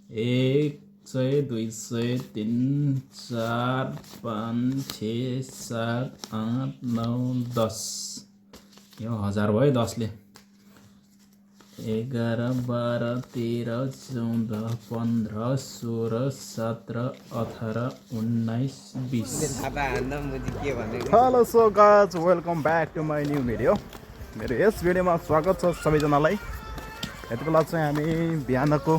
100 200 3 4 5 6 7 8 9 10 यो 1000 भयो 10 ले 11 12 13 14 15 16 17 18 19 20 hello so guys welcome back to my new video. मेरो यस भिडियोमा स्वागत छ सबैजनालाई। यति बेला चाहिँ हामी बिहानको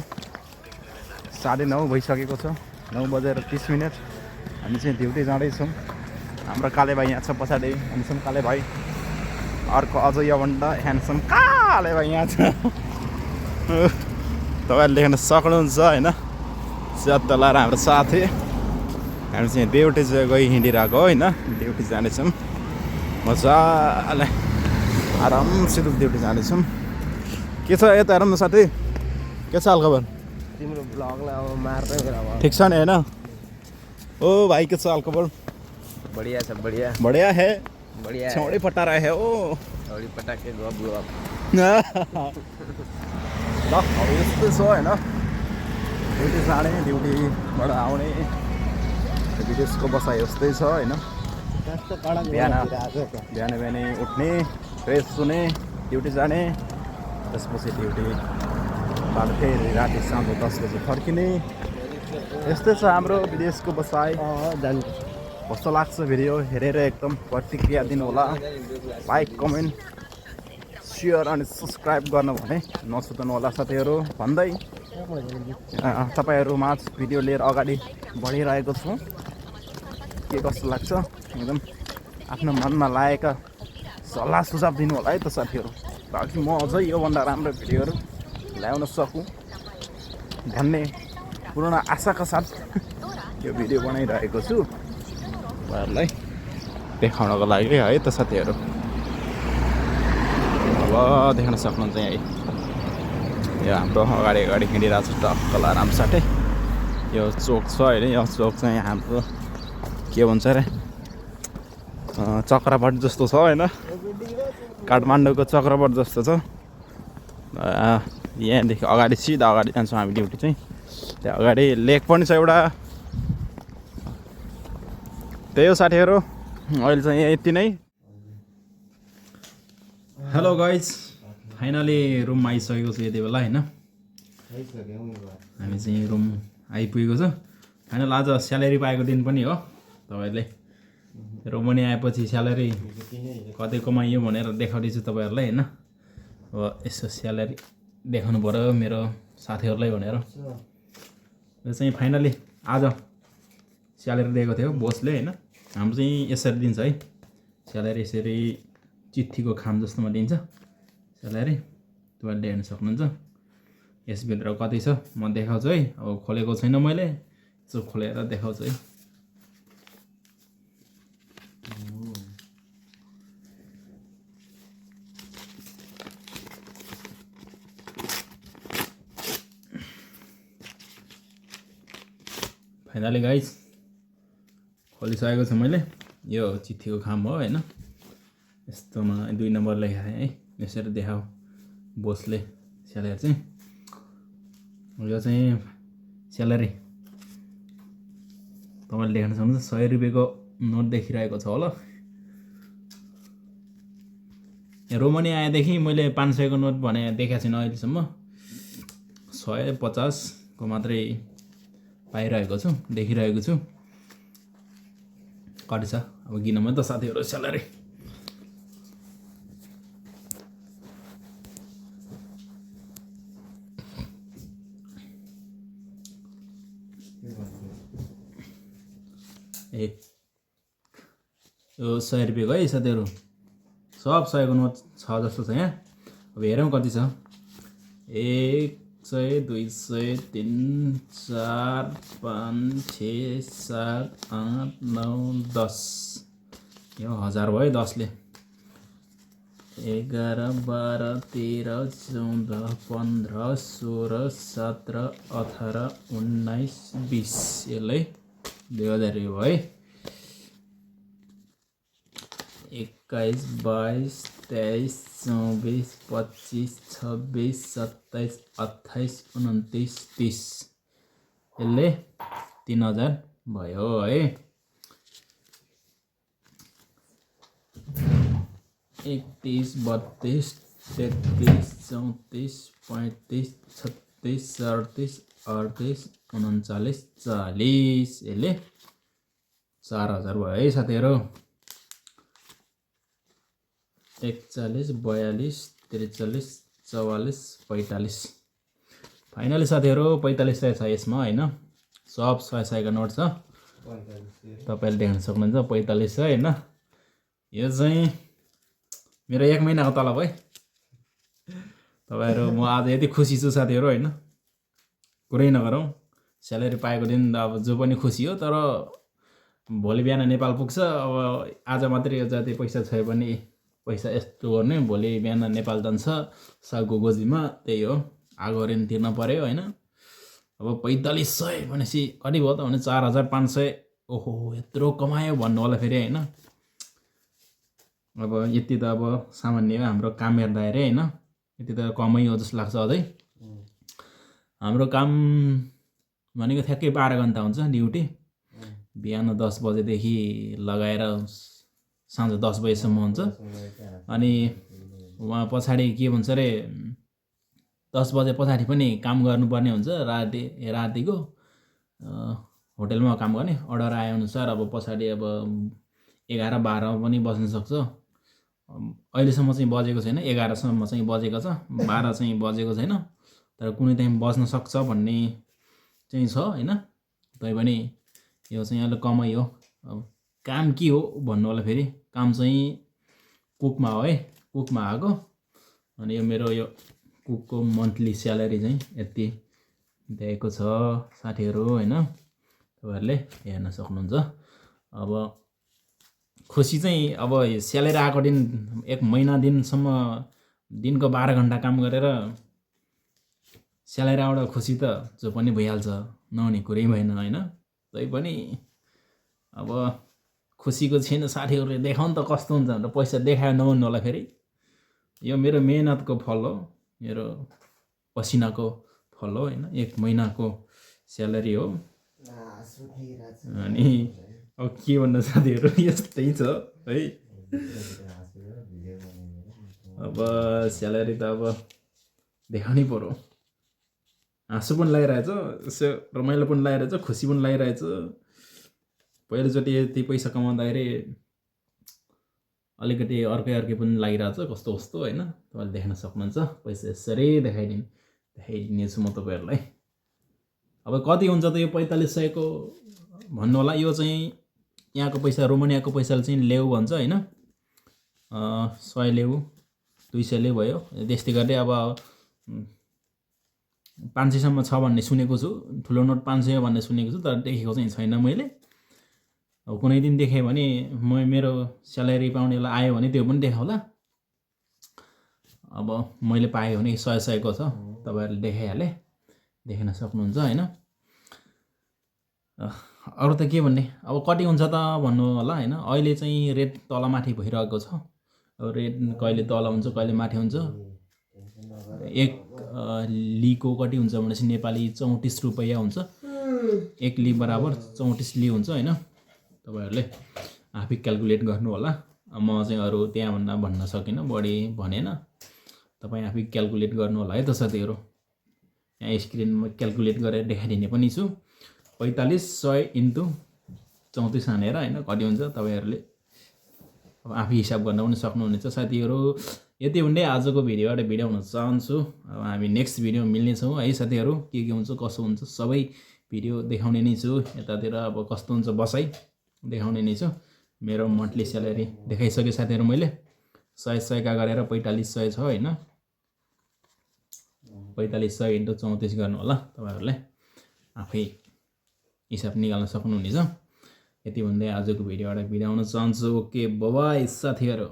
9:30 भइसकेको छ, 9:30। हामी चाहिँ ड्युटी जाँदैछौँ। हाम्रो काले भाइ यहाँ छ पछाडि, ह्यान्डसम काले भाइ। अर्को अझ योभन्दा ह्यान्डसम काले भाइ यहाँ छ। तपाईँहरूले देख्न सक्नुहुन्छ होइन, स्यात लाएर हाम्रो साथी। हामी चाहिँ ड्युटी चाहिँ गइ हिँडिरहेको हो होइन, ड्युटी जानेछौँ मजाले आरामसित ड्युटी जानेछौँ। के छ यता हेरौँ न साथी, के छ हालखबर? तिम्रो ब्लगलाई अब मार्दै बेला ठिक छ नि होइन? ओ भाइ के छ हालखबर? बढिया छ, बढिया बढिया है, बढिया छौड़ी पटा रहे है ओ छौडी पटाके गफ गफ ल अब यस्तै छ होइन, ड्युटी जाने ड्युटीबाट आउने विदेशको बसाइ यस्तै छ होइन। बिहानै उठ्ने, फ्रेस हुने, ड्युटी जाने, त्यसपछि ड्युटीबाट फेरि राति साँझ 10 बजी फर्किने। यस्तै छ हाम्रो विदेशको बसाइ। कस्तो लाग्छ भिडियो हेरेर एकदम प्रतिक्रिया दिनु होला। लाइक कमेन्ट सेयर अनि सब्सक्राइब गर्नु भने नछुटाउनु होला साथीहरू भन्दै तपाईँहरूमाझ भिडियो लिएर अगाडि बढिरहेको छु। के कस्तो लाग्छ एकदम आफ्नो मनमा लागेका सल्लाह सुझाव दिनु होला है त साथीहरू, ताकि म अझै योभन्दा राम्रो भिडियोहरू ल्याउन सकूँ भन्ने पूर्ण आशाका साथ यो भिडियो बनाइरहेको छु तपाईँहरूलाई देखाउनको लागि है त साथीहरू। अब देख्न सक्नुहुन्छ यहीँ यो हाम्रो अगाडि हिँडिरहेको छ टक्कल आराम साथै। यो चोक छ होइन, यो चोक चाहिँ हाम्रो के भन्छ अरे चक्रपट जस्तो छ होइन, काठमाडौँको चक्रपट जस्तो छ। यहाँदेखि अगाडि सिधा अगाडि जान्छौँ हामी ड्युटी चाहिँ। त्यहाँ अगाडि लेक पनि छ एउटा। त्यही हो साथीहरू, अहिले चाहिँ यति नै। हेलो गाइज, फाइनली रुममा आइसकेको छु यति बेला होइन। हामी चाहिँ रुम आइपुगेको छ। फाइनल आज स्यालेरी पाएको दिन पनि हो। तपाईँहरूले रोमनी आएपछि स्यालेरी कति कमाइयो भनेर देखाउँदैछु तपाईँहरूलाई होइन। अब यसो स्यालेरी देखाउनु पऱ्यो मेरो साथीहरूलाई भनेर यो चाहिँ फाइनली आज स्यालेरी दिएको थियो बोसले होइन। हाम्रो चाहिँ यसरी दिन्छ है स्यालेरी, यसरी चिठीको खाम जस्तोमा दिन्छ स्यालेरी। तपाईँले हेर्न सक्नुहुन्छ। यसभित्र कति छ म देखाउँछु है। अब खोलेको छैन मैले, यसो खोलेर देखाउँछु है। फाइनली गाइज खोलिसकेको छु मैले। यो चिठीको खाम हो होइन, यस्तोमा 2 नम्बर लेखेको है, यसरी देखाऊ बोसले स्यालेरी चाहिँ। यो चाहिँ स्यालेरी तपाईँले देख्न सक्नुहुन्छ। 100 रुपियाँको नोट देखिरहेको छ होला। रोमनी आएदेखि मैले 500 को नोट भने देखाएको छैन अहिलेसम्म। 150 को मात्रै पाइरहेको छु, देखिरहेको छु। कति छ अब गिनौँ त साथीहरू स्यालेरी। यो 100 रुपियाँको है साथीहरू, सब 100 को नोट छ जस्तो छ यहाँ। अब हेरौँ कति छ। 100 200 3 4 5 6 7 8 9 10 यो 1000 भयो 10 ले 11 12 13 14 15 16 17 18 19 20 यसलाई 2000 रुपियाँ भयो है। 21 22 23 24 25 26 27 28 29 30 यसले 3000 भयो है। 31 32 33 34 35 36 37 38 39 40 यसले 4000 भयो है साथीहरू। 41 42 43 44 45 फाइनली साथीहरू 4500 छ यसमा होइन। सब 100 का नोट छ, तपाईँले देख्न सक्नुहुन्छ 4500 होइन। यो चाहिँ मेरो 1 महिनाको तलब है तपाईँहरू। म आज यति खुसी छु साथीहरू होइन, कुरै नगरौँ। स्यालेरी पाएको दिन अब जो पनि खुसी हो, तर भोलि बिहान नेपाल पुग्छ। अब आज मात्रै जति पैसा छ भने पैसा यस्तो गर्ने, भोलि बिहान नेपाल जान्छ सागको गोजीमा। त्यही हो, आगो ऋण तिर्न पर्यो होइन। अब 4500 भनेपछि कति भयो त भने 4500। ओहो यत्रो कमायो भन्नु होला फेरि होइन। अब यति त अब सामान्य हाम्रो काम हेर्दा हेरे होइन, यति त कमै हो जस्तो लाग्छ। अझै हाम्रो काम भनेको ठ्याक्कै 12 घन्टा हुन्छ ड्युटी। बिहान 10 बजेदेखि लगाएर साँझ 10 बजेसम्म हुन्छ। अनि उहाँ पछाडि के भन्छ अरे 10 बजे पछाडि पनि काम गर्नुपर्ने हुन्छ। रातिको होटलमा काम गर्ने अर्डर आएअनुसार अब पछाडि अब 11-12 पनि बस्न सक्छ। अहिलेसम्म चाहिँ बजेको छैन, 11सम्म चाहिँ बजेको छ, 12 चाहिँ बजेको छैन। तर कुनै टाइम बस्न सक्छ भन्ने चाहिँ छ होइन। तैपनि यो चाहिँ अलि कमै हो। अब काम के हो भन्नु होला फेरि, काम चाहिँ कुकमा हो है, कुकमा आएको। अनि यो मेरो यो कुकको मन्थली स्यालेरी चाहिँ यति दिएको छ साथीहरू होइन। तपाईँहरूले हेर्न सक्नुहुन्छ। अब खुसी चाहिँ अब स्यालेरी आएको दिन 1 महिना दिनसम्म दिनको 12 घन्टा काम गरेर स्यालेरी आउँदा खुसी त जो पनि भइहाल्छ, नहुने कुरै भएन होइन। तैपनि अब खुसीको छैन साथीहरूले देखाउनु त कस्तो हुन्छ भनेर पैसा देखायो नहुनु होला फेरि। यो मेरो मेहनतको फल हो, मेरो पसिनाको फल हो होइन। 1 महिनाको स्यालेरी हो। अनि अब के भन्नु साथीहरू, यस्तै छ है। अब स्यालेरी त अब देखाउनै पर्यो। हाँसो पनि लागिरहेछ, यसो रमाइलो पनि लागिरहेछ, खुसी पनि लागिरहेछ। पहिलोचोटि यति पैसा कमाउँदाखेरि अलिकति अर्कै पनि लागिरहेछ, कस्तो कस्तो होइन। तपाईँले देख्न सक्नुहुन्छ। पैसा यसरी देखाइदिनेछु म तपाईँहरूलाई। अब कति हुन्छ त यो 4500 को भन्नु होला। यो चाहिँ यहाँको पैसा, रोमानियाको पैसाले चाहिँ लेउ भन्छ होइन। 100 लेउ 200 लेउ भयो। त्यस्तै गर्दै अब 500सम्म छ भन्ने सुनेको छु। ठुलो नोट 500 भन्ने सुनेको छु, तर देखेको चाहिँ छैन मैले। अब कुनै दिन देखेँ भने मेरो स्यालेरी पाउने बेला आयो भने त्यो पनि देखाउला। अब मैले पाएँ भने 100 को छ, तपाईँहरूले देखाइहाले, देख्न सक्नुहुन्छ होइन। अरू त के भन्ने, अब कति हुन्छ त भन्नु होला होइन। अहिले चाहिँ रेट तलमाथि भइरहेको छ। अब रेट कहिले तल हुन्छ कहिले माथि हुन्छ। 1 लीको कति हुन्छ भनेपछि नेपाली 34 रुपैयाँ हुन्छ। 1 ली बराबर 34 ली हुन्छ होइन। तपाईँहरूले आफै क्यालकुलेट गर्नु होला। म चाहिँ अरू त्यहाँभन्दा भन्न सकिनँ, बढी भनेन। तपाईँ आफै क्यालकुलेट गर्नु होला है त साथीहरू। यहाँ स्क्रिनमा क्यालकुलेट गरेर देखाइदिने पनि छु। 4500 × 34 हानेर होइन कति हुन्छ तपाईँहरूले अब आफै हिसाब गर्न पनि सक्नुहुनेछ साथीहरू। यति भन्दै आजको भिडियोबाट बिदा हुन चाहन्छु। अब हामी नेक्स्ट भिडियो मिल्नेछौँ है साथीहरू। के हुन्छ कसो हुन्छ सबै भिडियो देखाउने नै छु। यतातिर अब कस्तो हुन्छ बसाइ देखाउने नै छु। मेरो मन्थली स्यालेरी देखाइसकेँ साथीहरू मैले। 100 का गरेर 4500 छ होइन। 4500 × 34 गर्नु होला, तपाईँहरूले आफै हिसाब निकाल्न सक्नुहुनेछ। यति भन्दै आजको भिडियोबाट बिदा हुन चाहन्छु। ओके बाइ साथीहरू।